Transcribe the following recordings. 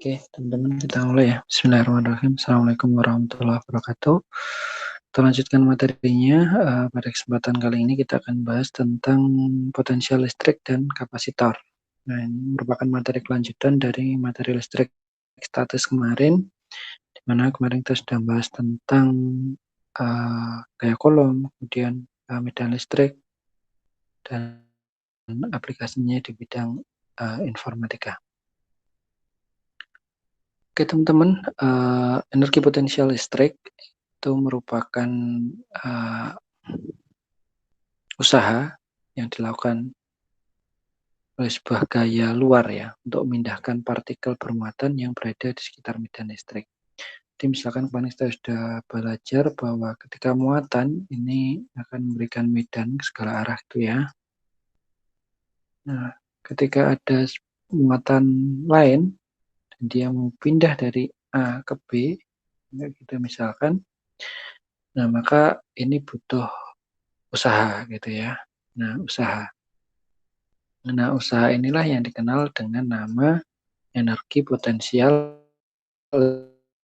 Oke, teman-teman kita mulai ya. Bismillahirrahmanirrahim. Assalamualaikum warahmatullahi wabarakatuh. Kita lanjutkan materinya. Pada kesempatan kali ini kita akan bahas tentang potensial listrik dan kapasitor. Nah, ini merupakan materi kelanjutan dari materi listrik statis kemarin, di mana kemarin kita sudah bahas tentang gaya kolom, kemudian medan listrik, dan aplikasinya di bidang informatika. Oke teman-teman, energi potensial listrik itu merupakan usaha yang dilakukan oleh sebuah gaya luar ya untuk memindahkan partikel bermuatan yang berada di sekitar medan listrik. Jadi misalkan kemarin kita sudah belajar bahwa ketika muatan ini akan memberikan medan ke segala arah itu ya. Nah, ketika ada muatan lain dan dia mau pindah dari A ke B, gitu misalkan. Nah, maka ini butuh usaha gitu ya. Nah, usaha inilah yang dikenal dengan nama energi potensial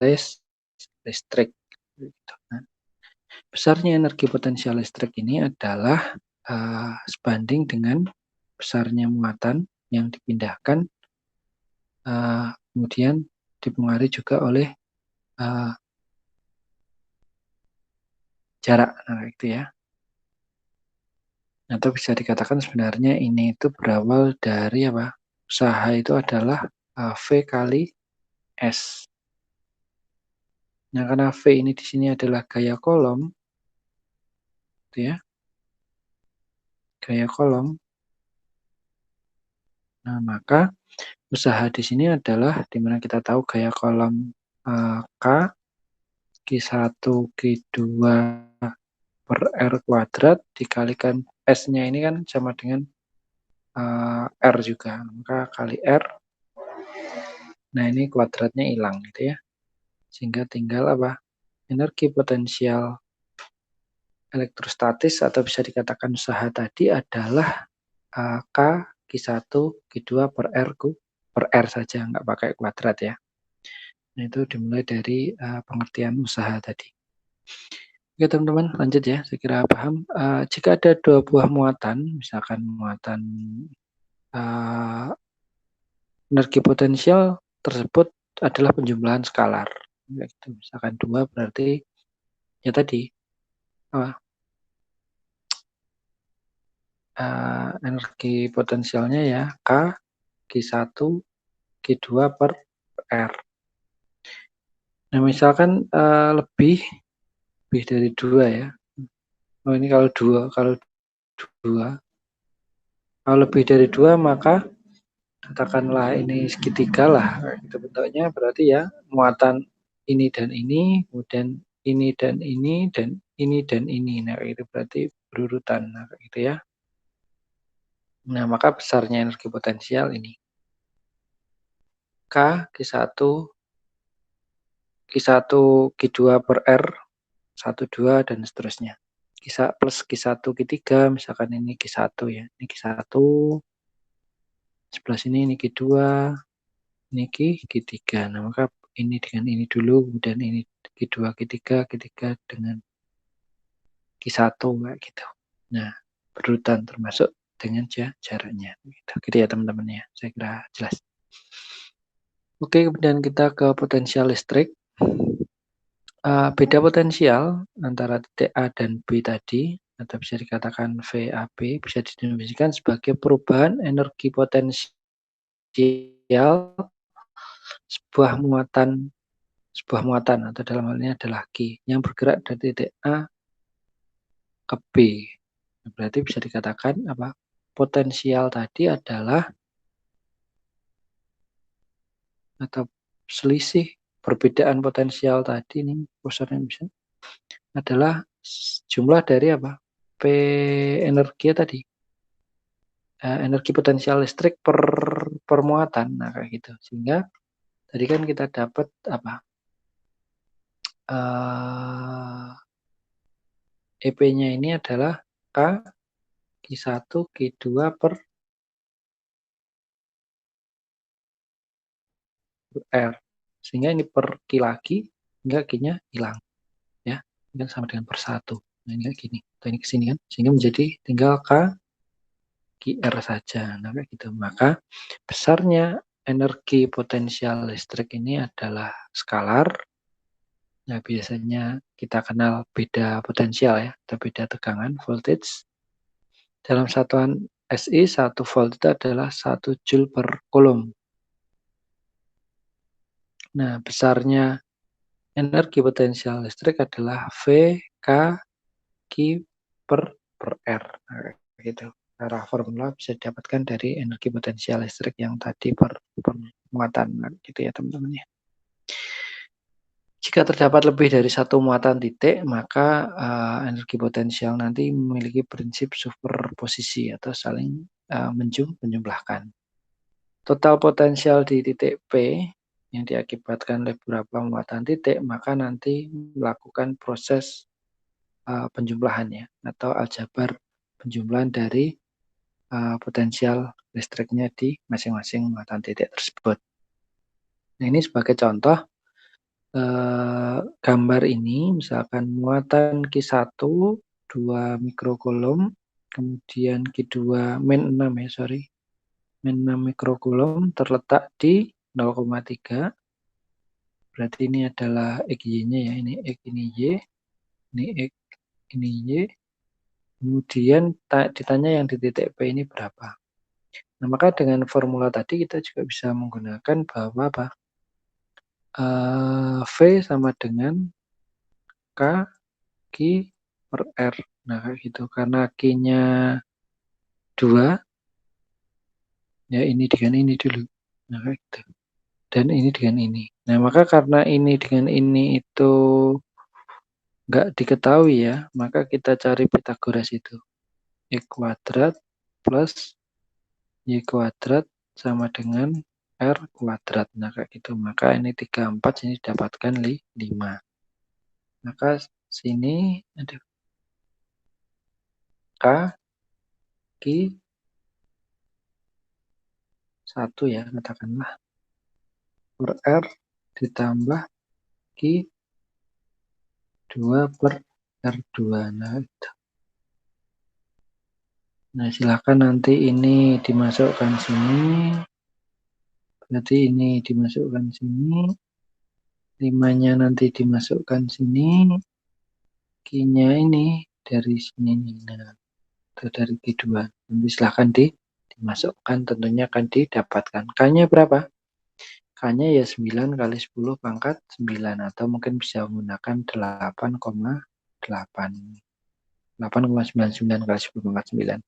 listrik. Gitu. Nah, besarnya energi potensial listrik ini adalah sebanding dengan besarnya muatan yang dipindahkan, kemudian dipengaruhi juga oleh jarak, nah itu ya. Atau bisa dikatakan sebenarnya ini itu berawal dari apa? Usaha itu adalah V kali S. Nah, karena V ini di sini adalah gaya kolom, gitu ya. Gaya kolom. Nah, maka usaha di sini adalah dimana kita tahu gaya kolom K, Q1, Q2 per R kuadrat dikalikan S-nya ini kan sama dengan R juga. Maka kali R. Nah, ini kuadratnya hilang gitu ya. Sehingga tinggal apa? Energi potensial elektrostatis atau bisa dikatakan usaha tadi adalah K, Q1, Q2 per R saja, nggak pakai kuadrat ya. Nah, itu dimulai dari pengertian usaha tadi. Oke teman-teman, lanjut ya, saya kira paham. Jika ada dua buah muatan, misalkan muatan energi potensial tersebut adalah penjumlahan skalar. Misalkan dua berarti ya tadi energi potensialnya ya K, Q1, Q2 per R. Nah misalkan lebih dari 2 ya. Oh ini kalau 2, kalau lebih dari 2 maka katakanlah ini segitiga lah gitu bentuknya, berarti ya muatan ini dan ini, kemudian ini dan ini dan ini dan ini. Nah itu berarti berurutan, nah gitu ya. Nah maka besarnya energi potensial ini K, Q1, Q2 per R, 1, 2 dan seterusnya. Plus Q1, Q3 misalkan ini Q1 ya. Ini Q1, sebelah sini ini Q2, ini Q3. Nah, maka ini dengan ini dulu, kemudian ini Q2, Q3 dengan Q1 kayak gitu. Nah, berurutan termasuk dengan jaraknya. Gitu ya teman-teman ya. Saya kira jelas. Oke, kemudian kita ke potensial listrik. Beda potensial antara titik A dan B tadi, atau bisa dikatakan VAB, bisa didefinisikan sebagai perubahan energi potensial sebuah muatan atau dalam hal ini adalah Q yang bergerak dari titik A ke B. Berarti bisa dikatakan apa? Potensial tadi adalah atau selisih perbedaan potensial tadi nih kursornya bisa adalah jumlah dari apa? P energi tadi. Energi potensial listrik per muatan. Nah, kayak gitu. Sehingga tadi kan kita dapat apa? EP-nya ini adalah K Q1 Q2 per R. Sehingga ini per Q lagi, hingga Q-nya hilang. Ya, ini kan sama dengan per 1. Nah, ini kayak gini. Atau ini ke sini kan. Sehingga menjadi tinggal QR saja. Nah, kayak gitu. Maka besarnya energi potensial listrik ini adalah skalar. Nah, biasanya kita kenal beda potensial ya, atau beda tegangan, voltage. Dalam satuan SI, 1 volt itu adalah 1 joule per coulomb. Nah, besarnya energi potensial listrik adalah V, K, Q per R. Nah, gitu. Cara formula bisa didapatkan dari energi potensial listrik yang tadi per muatan. Nah, gitu ya teman-teman ya. Jika terdapat lebih dari satu muatan titik, maka energi potensial nanti memiliki prinsip superposisi atau saling menjumlahkan. Total potensial di titik P yang diakibatkan oleh beberapa muatan titik, maka nanti melakukan proses penjumlahan ya, atau aljabar penjumlahan dari potensial listriknya di masing-masing muatan titik tersebut. Nah, ini sebagai contoh gambar ini, misalkan muatan Q1 2 mikrocoulomb, kemudian Q2 min 6 ya, sorry. Min 6 mikrocoulomb terletak di 0,3. Berarti ini adalah XY-nya ya, ini X ini Y, ini X ini Y. Kemudian ditanya yang di titik P ini berapa. Nah, maka dengan formula tadi kita juga bisa menggunakan bahwa apa? V sama dengan K Q per R. Nah, kayak gitu. Karena Q-nya 2, ya ini dengan ini dulu. Nah, kayak gitu. Dan ini dengan ini. Nah, maka karena ini dengan ini itu nggak diketahui ya, maka kita cari Pythagoras itu. X kuadrat plus Y kuadrat sama dengan R kuadrat. Nah, kayak gitu. Maka ini 34, sini dapatkan 5. Maka sini ada K, Q, 1 ya, katakanlah. Per R ditambah Q 2 per R2. Nah, itu. Nah, silakan nanti ini dimasukkan sini. Berarti ini dimasukkan sini. 5-nya nanti dimasukkan sini. Q-nya ini dari sini. Nah, itu dari Q2. Nanti silakan dimasukkan, tentunya akan didapatkan. K-nya berapa? K-nya ya 9 kali 10 pangkat 9. Atau mungkin bisa menggunakan 8,8. 8,99 kali 10 pangkat 9.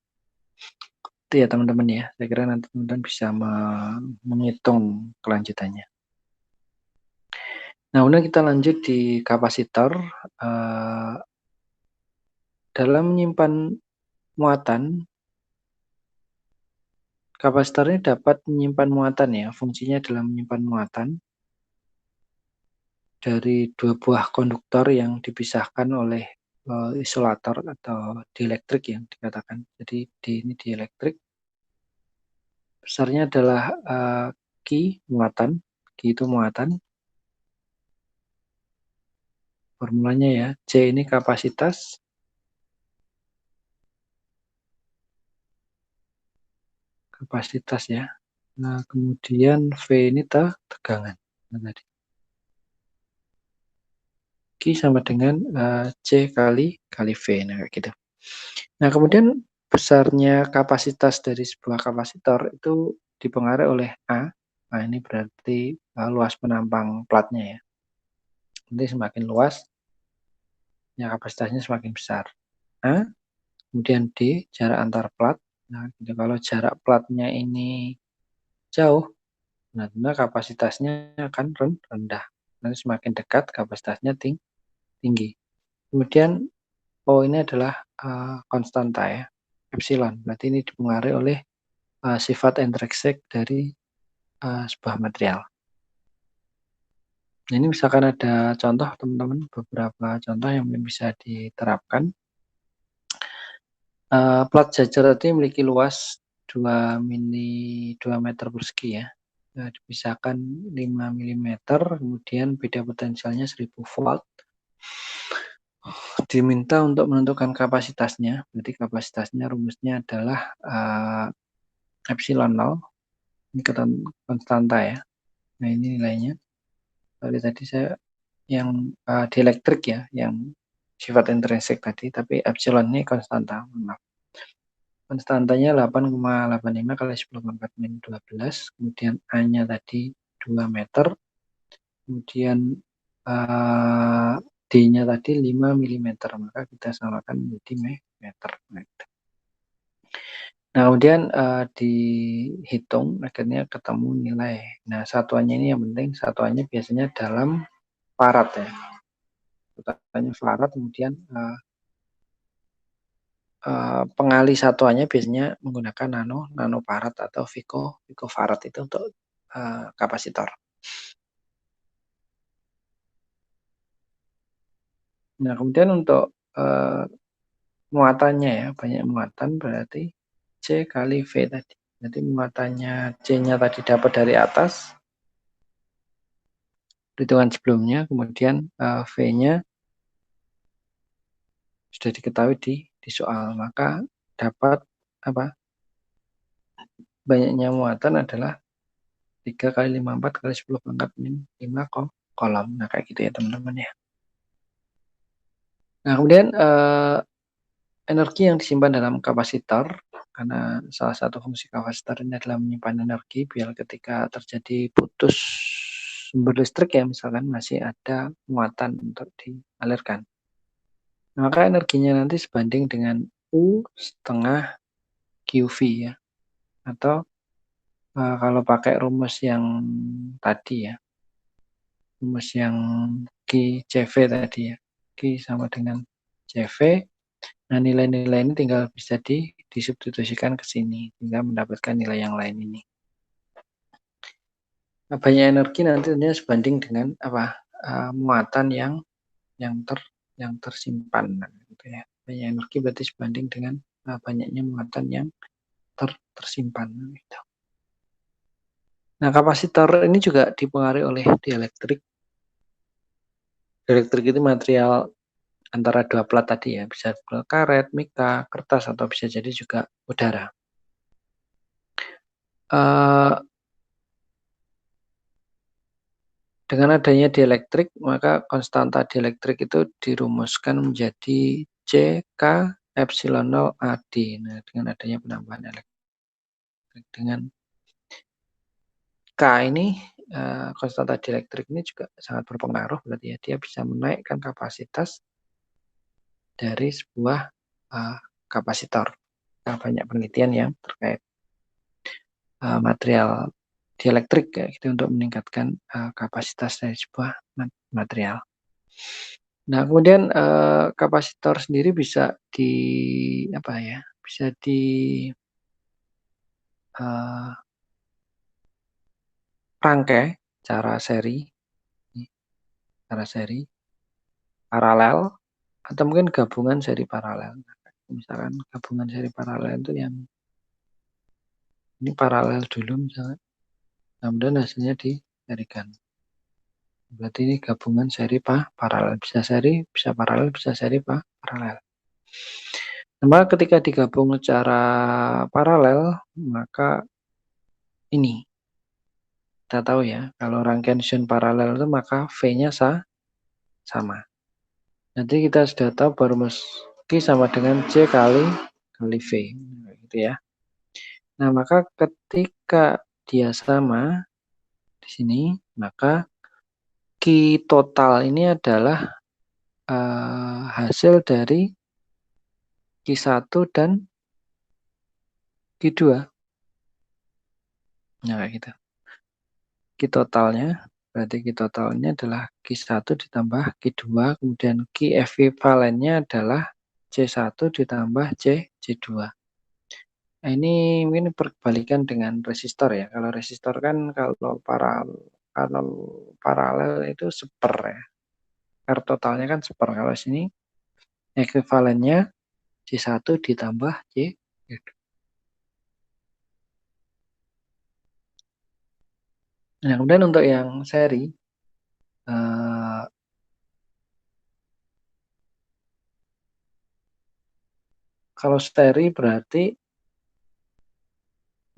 Itu ya teman-teman ya. Saya kira nanti teman-teman bisa menghitung kelanjutannya. Nah, kemudian kita lanjut di kapasitor. Dalam menyimpan muatan, kapasitor ini dapat menyimpan muatan ya. Fungsinya adalah menyimpan muatan dari dua buah konduktor yang dipisahkan oleh isolator atau dielektrik yang dikatakan. Jadi ini dielektrik. Besarnya adalah Q muatan. Q itu muatan. Formulanya ya, C ini kapasitas. Kapasitas ya. Nah, kemudian V ini tegangan. Nah, tadi. Q sama dengan C kali V. Nah, kayak gitu. Nah, kemudian besarnya kapasitas dari sebuah kapasitor itu dipengaruhi oleh A. Nah, ini berarti luas penampang platnya ya. Nanti semakin luas, ya kapasitasnya semakin besar. A, kemudian D, jarak antar plat. Nah, gitu. Kalau jarak platnya ini jauh, nah kapasitasnya akan rendah. Nanti semakin dekat, kapasitasnya tinggi. Kemudian O ini adalah konstanta ya, epsilon. Berarti ini dipengaruhi oleh sifat intrinsik dari sebuah material. Nah, ini misalkan ada contoh teman-teman, beberapa contoh yang bisa diterapkan. Plat jajar tadi memiliki luas 2 meter persegi ya. dipisahkan 5 mm, kemudian beda potensialnya 1000 volt. Diminta untuk menentukan kapasitasnya, berarti kapasitasnya rumusnya adalah epsilon 0, ini konstanta ya. Nah ini nilainya. Tadi saya yang dielektrik ya, yang sifat intrinsik tadi, tapi epsilon ini konstanta. Maaf. Konstantanya 8,85 kali 10 pangkat min 12, kemudian A-nya tadi 2 meter, kemudian D-nya tadi 5 mm, maka kita samakan menjadi meter. Nah, kemudian dihitung, akhirnya ketemu nilai. Nah, satuannya ini yang penting, satuannya biasanya dalam farad ya. Satuannya farad, kemudian pengali satuannya biasanya menggunakan nanofarad atau picofarad itu untuk kapasitor. Nah, kemudian untuk muatannya ya, banyak muatan berarti C kali V tadi. Jadi muatannya C-nya tadi dapat dari atas, hitungan sebelumnya, kemudian V-nya sudah diketahui di soal, maka dapat apa? Banyaknya muatan adalah 3 kali 54 kali 10 pangkat min 5 kolom. Nah, kayak gitu ya teman-teman ya. Nah, kemudian energi yang disimpan dalam kapasitor, karena salah satu fungsi kapasitor ini adalah menyimpan energi biar ketika terjadi putus sumber listrik ya misalkan masih ada muatan untuk dialirkan. Maka energinya nanti sebanding dengan U setengah QV ya. Atau kalau pakai rumus yang tadi ya, rumus yang QCV tadi ya, Q sama dengan CV. Nah, nilai-nilai ini tinggal bisa disubstitusikan ke sini sehingga mendapatkan nilai yang lain ini. Nah, banyak energi nanti tentunya sebanding dengan muatan yang tersimpan gitu ya. Banyak energi berarti sebanding dengan banyaknya muatan yang tersimpan gitu. Nah, kapasitor ini juga dipengaruhi oleh dielektrik. Dielektrik itu material antara dua plat tadi ya, bisa karet, mika, kertas, atau bisa jadi juga udara. Dengan adanya dielektrik, maka konstanta dielektrik itu dirumuskan menjadi C K epsilon 0 AD. Nah, dengan adanya penambahan elektrik dengan K ini, konstanta dielektrik ini juga sangat berpengaruh, berarti ya dia bisa menaikkan kapasitas dari sebuah kapasitor. Nah, banyak penelitian yang terkait material dielektrik ya, gitu, untuk meningkatkan kapasitas dari sebuah material. Nah, kemudian kapasitor sendiri bisa bisa rangkai cara seri, paralel, atau mungkin gabungan seri paralel. Misalkan gabungan seri paralel itu yang ini paralel dulu misalnya, kemudian hasilnya diserikan. Berarti ini gabungan seri paralel, bisa seri, bisa paralel, bisa seri paralel. Nah, ketika digabung secara paralel, maka ini kita tahu ya, kalau rangkaian ion paralel itu maka V-nya sama. Nanti kita sudah tahu barumus Q sama dengan C kali V, gitu ya. Nah, maka ketika dia sama di sini, maka Q total ini adalah hasil dari Q1 dan Q2. Nah, kayak gitu. Q totalnya, berarti Q totalnya adalah Q1 ditambah Q2, kemudian Q equivalennya adalah C1 ditambah C2. Nah, ini mungkin perbalikan dengan resistor ya. Kalau resistor kan kalau paralel itu seper ya. R totalnya kan seper. Kalau sini ekuivalennya C1 ditambah C2. Nah, kemudian untuk yang seri, uh, kalau seri berarti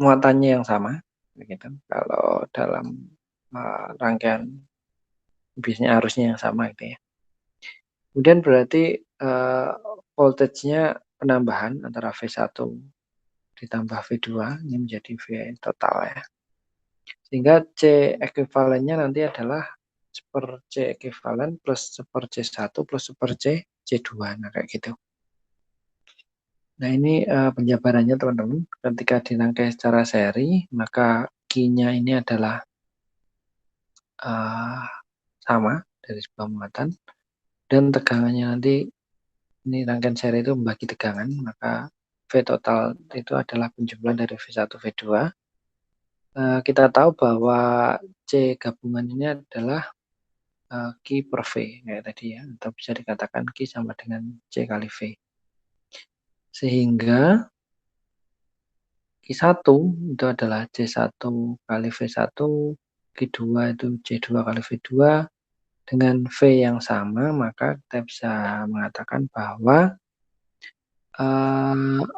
muatannya yang sama, begitu. Kalau dalam rangkaian biasanya arusnya yang sama gitu ya. Kemudian berarti voltage-nya penambahan antara V1 ditambah V2 ini menjadi V total ya. Sehingga C ekuivalennya nanti adalah seper C ekuivalen plus seper C1 plus seper C2. Nah, kayak gitu. Nah, ini penjabarannya teman-teman. Ketika dirangkai secara seri, maka Q-nya ini adalah sama dari sebuah muatan. Dan tegangannya nanti, ini rangkaian seri itu membagi tegangan, maka V total itu adalah penjumlahan dari V1, V2. Kita tahu bahwa C gabungan ini adalah Q per V, kayak tadi ya, atau bisa dikatakan Q sama dengan C kali V. Sehingga Q1 itu adalah C1 kali V1, Q2 itu C2 kali V2, dengan V yang sama, maka kita bisa mengatakan bahwa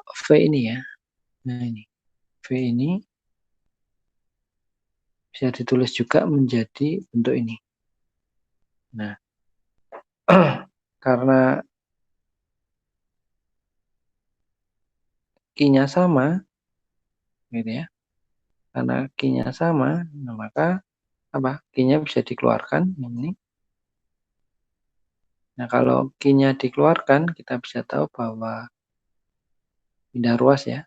V ini ya, nah ini, V ini bisa ditulis juga menjadi bentuk ini. Nah, karena Q-nya sama, gitu ya, karena Q-nya sama, nah maka apa? Q-nya bisa dikeluarkan ini. Nah, kalau Q-nya dikeluarkan, kita bisa tahu bahwa pindah ruas ya,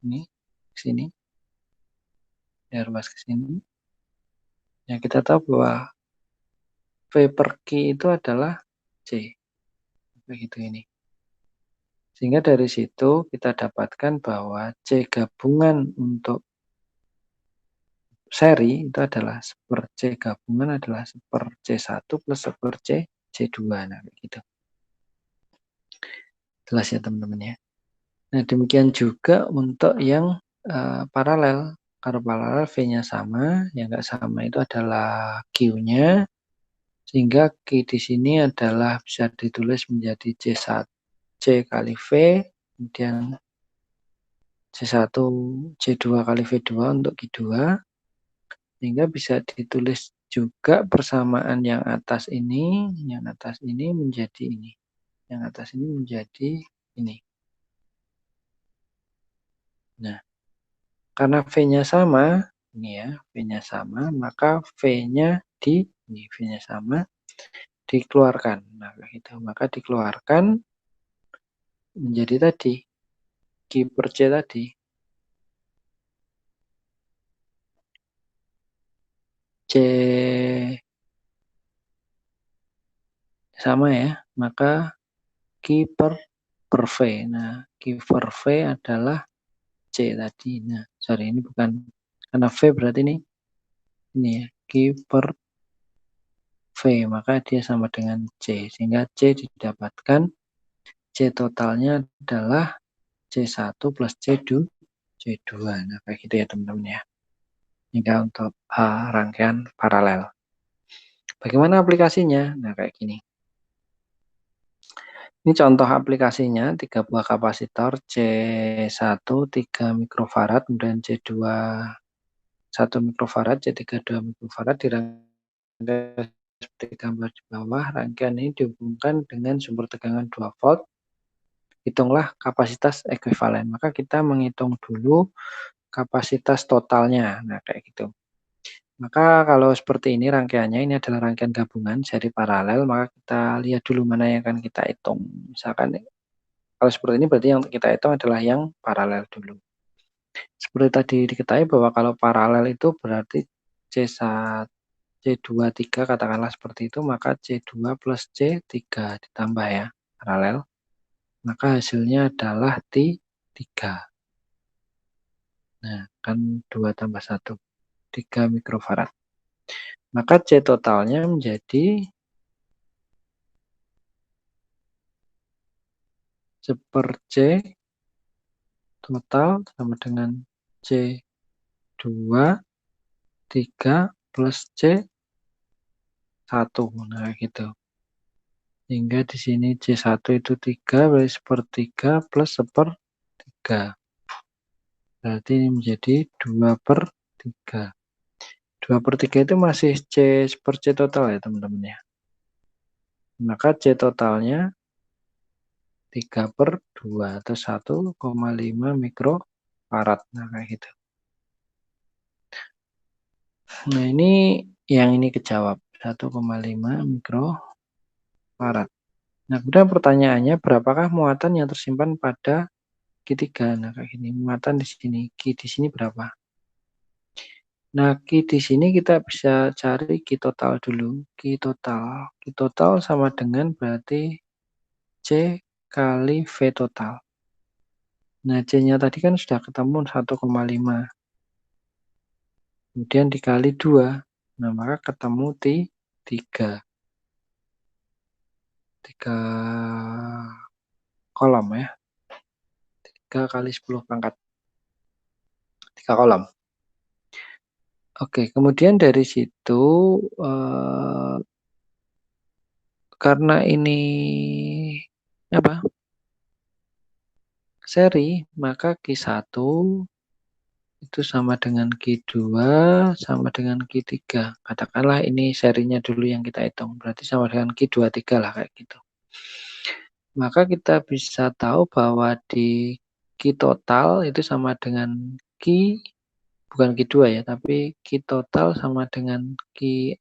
ini ke sini, pindah ruas ke sini. Ya, kita tahu bahwa V per Q itu adalah C, begitu ini. Sehingga dari situ kita dapatkan bahwa C gabungan untuk seri itu adalah seper C gabungan adalah seper C1 plus seper C2. Nah, begitu. Jelas ya teman-teman ya. Nah, demikian juga untuk yang paralel. Kalau paralel V-nya sama, yang nggak sama itu adalah Q-nya. Sehingga Q di sini adalah bisa ditulis menjadi C1, C kali V, kemudian C1, C2 kali V2 untuk Q2. Sehingga bisa ditulis juga persamaan yang atas ini menjadi ini. Yang atas ini menjadi ini. Nah, karena V-nya sama, ini ya, V-nya sama, maka V-nya ini V-nya sama, dikeluarkan. Nah, gitu. Maka dikeluarkan menjadi tadi, Q per C tadi. C sama ya, maka Q per V. Nah, Q per V adalah C tadi. Nah, sorry, ini bukan, karena V berarti ini ya, Q per V, maka dia sama dengan C. Sehingga C didapatkan, C totalnya adalah C1 plus C2. Nah, kayak gitu ya teman-teman ya. Ini untuk rangkaian paralel. Bagaimana aplikasinya? Nah, kayak gini. Ini contoh aplikasinya, 3 buah kapasitor C1 3 mikrofarad, kemudian C2 1 mikrofarad, C3 2 mikrofarad dirangkai seperti gambar di bawah. Rangkaian ini dihubungkan dengan sumber tegangan 2 volt. Hitunglah kapasitas ekuivalen. Maka kita menghitung dulu kapasitas totalnya. Nah, kayak gitu. Maka kalau seperti ini rangkaiannya, ini adalah rangkaian gabungan seri paralel, maka kita lihat dulu mana yang akan kita hitung. Misalkan kalau seperti ini berarti yang kita hitung adalah yang paralel dulu. Seperti tadi diketahui bahwa kalau paralel itu berarti C1, C2, 3 katakanlah seperti itu, maka C2 plus C3 ditambah ya, paralel. Maka hasilnya adalah T3. Nah, kan 2 tambah 1, 3 mikrofarad. Maka C totalnya menjadi seper C total sama dengan C2, 3 plus C1. Nah, gitu. Sehingga di sini C1 itu 3, berarti sepertiga plus sepertiga. Berarti ini menjadi 2/3. 2/3 itu masih C per C total ya teman-teman ya. Maka C totalnya 3/2 atau 1,5 mikrofarad. Nah, kayak gitu. Nah, ini yang ini kejawab. 1,5 mikrofarad. Nah, kemudian pertanyaannya, berapakah muatan yang tersimpan pada Q3? Nah, kayak gini. Muatan di sini. Q di sini berapa? Nah, Q di sini kita bisa cari Q total dulu. Q total. Q total sama dengan berarti C kali V total. Nah, C-nya tadi kan sudah ketemu 1,5. Kemudian dikali 2. Nah, maka ketemu 3. 3 kolom ya. 3 kali 10 pangkat. 3 kolom. Oke, kemudian dari situ karena ini apa? Seri, maka Q1 itu sama dengan Q2 sama dengan Q3. Katakanlah ini serinya dulu yang kita hitung. Berarti sama dengan Q23 lah kayak gitu. Maka kita bisa tahu bahwa di Q total itu sama dengan Q, bukan Q2 ya, tapi Q total sama dengan Q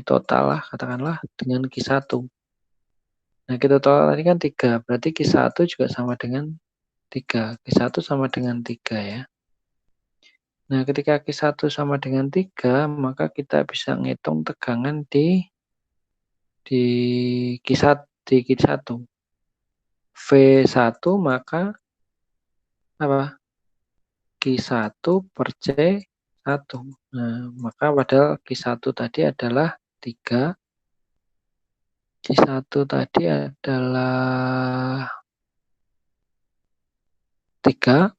total lah, katakanlah dengan Q1. Nah, Q total tadi kan 3, berarti Q1 juga sama dengan 3. Q1 sama dengan 3 ya. Nah, ketika Q1 sama dengan 3, maka kita bisa ngitung tegangan di Q1. V1 maka apa? Q1 per C1. Nah, maka padahal Q1 tadi adalah 3. Q1 tadi adalah 3.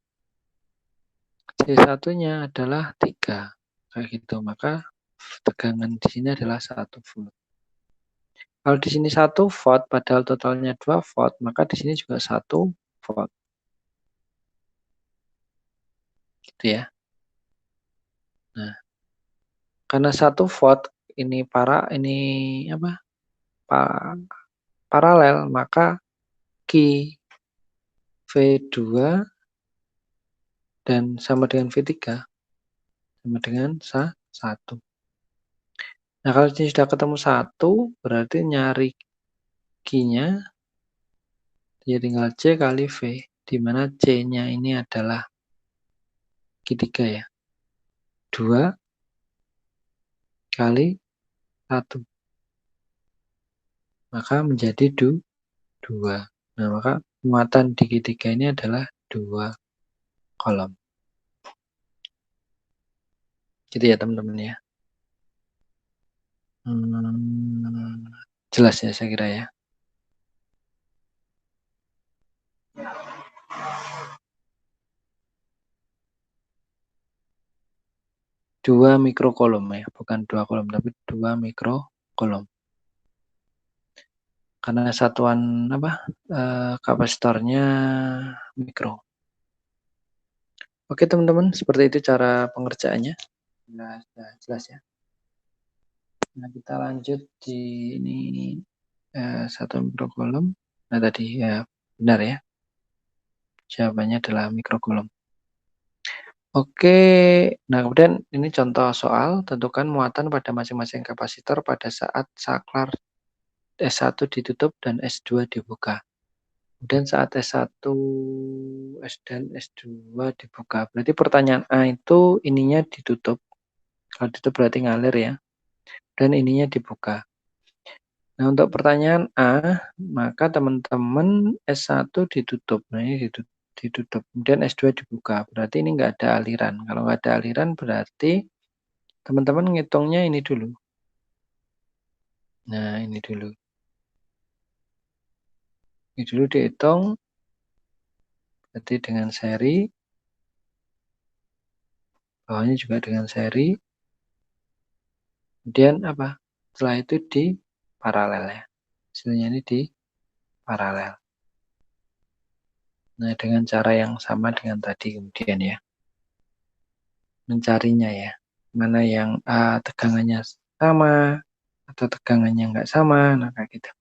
C1-nya adalah 3. Kayak gitu. Maka tegangan di sini adalah 1 volt. Kalau di sini 1 volt, padahal totalnya 2 volt, maka di sini juga 1 volt. Gitu ya. Nah, karena 1 volt ini paralel, maka Q V2 dan sama dengan V3 sama dengan 1. Nah, kalau ini sudah ketemu 1, berarti nyari Q-nya ya tinggal C kali V, di mana C-nya ini adalah Q3 ya. 2 kali 1. Maka menjadi 2. Nah, maka muatan di Q3 ini adalah 2 kolom. Gitu ya teman-teman ya. Jelas ya saya kira ya. Dua mikrokolom ya, bukan 2 kolom tapi 2 mikrokolom. Karena satuan kapasitornya mikro. Oke teman-teman, seperti itu cara pengerjaannya. Nah, jelas ya. Nah, kita lanjut di ini 1 mikrokolom. Nah, tadi ya benar ya. Jawabannya adalah mikrokolom. Oke, nah kemudian ini contoh soal, tentukan muatan pada masing-masing kapasitor pada saat saklar S1 ditutup dan S2 dibuka. Kemudian saat S1 dan S2 dibuka. Berarti pertanyaan A itu ininya ditutup. Kalau ditutup berarti ngalir ya. Dan ininya dibuka. Nah, untuk pertanyaan A, maka teman-teman S1 ditutup. Nah, ini ditutup. Kemudian S2 dibuka. Berarti ini nggak ada aliran. Kalau nggak ada aliran berarti teman-teman ngitungnya ini dulu. Nah, ini dulu. Ini dulu dihitung. Berarti dengan seri. Bawahnya juga dengan seri. Kemudian apa? Setelah itu di paralel ya. Hasilnya ini di paralel. Nah, dengan cara yang sama dengan tadi kemudian ya. Mencarinya ya. Mana yang tegangannya sama atau tegangannya nggak sama, nah kayak gitu.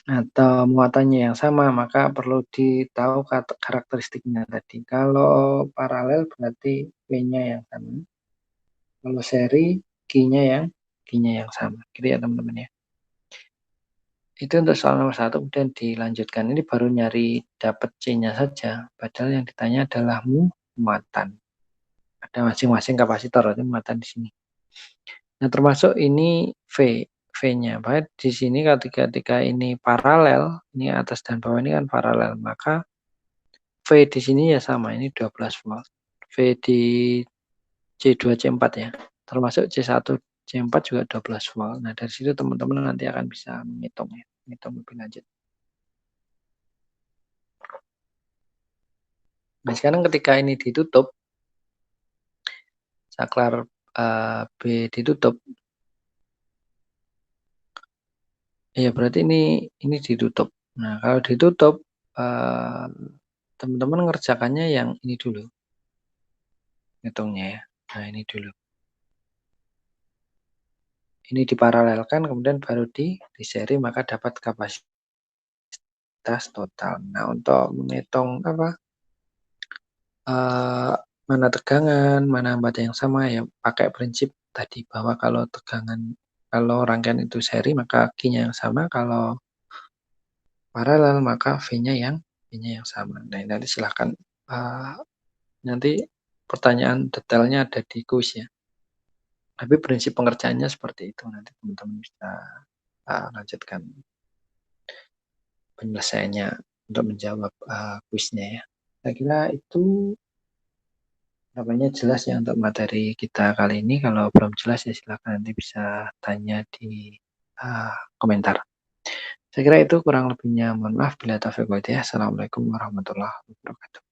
Atau muatannya yang sama, maka perlu ditahu karakteristiknya tadi. Kalau paralel berarti V-nya yang sama. Kalau seri, Q-nya yang sama. Gitu ya teman-teman ya. Itu untuk soal nomor 1, kemudian dilanjutkan. Ini baru nyari dapat C-nya saja. Padahal yang ditanya adalah muatan. Ada masing-masing kapasitor, itu muatan di sini. Nah, termasuk ini V-nya. Bahwa di sini ketika ini paralel, ini atas dan bawah ini kan paralel, maka V di sini ya sama, ini 12 volt. V di C2, C4 ya. Termasuk C1, C4 juga 12 volt. Nah, dari situ teman-teman nanti akan bisa menghitung ya, menghitung lebih lanjut. Nah, sekarang ketika ini ditutup, saklar B ditutup, ya berarti ini ditutup. Nah, kalau ditutup, teman-teman ngerjakannya yang ini dulu, hitungnya ya. Nah, ini dulu. Ini diparalelkan, kemudian baru di seri, maka dapat kapasitas total. Nah, untuk menghitung apa? Mana tegangan, mana hambatan yang sama ya pakai prinsip tadi bahwa kalau rangkaian itu seri maka Q-nya yang sama, kalau paralel maka V-nya yang sama. Nah, nanti silahkan nanti pertanyaan detailnya ada di kuis ya. Tapi prinsip pengerjaannya seperti itu, nanti teman-teman bisa lanjutkan penyelesaiannya untuk menjawab kuisnya ya. Saya kira itu jelas ya untuk materi kita kali ini. Kalau belum jelas ya silakan nanti bisa tanya di komentar. Saya kira itu kurang lebihnya. Mohon maaf bila taufiq wal hidayah. Assalamualaikum warahmatullahi wabarakatuh.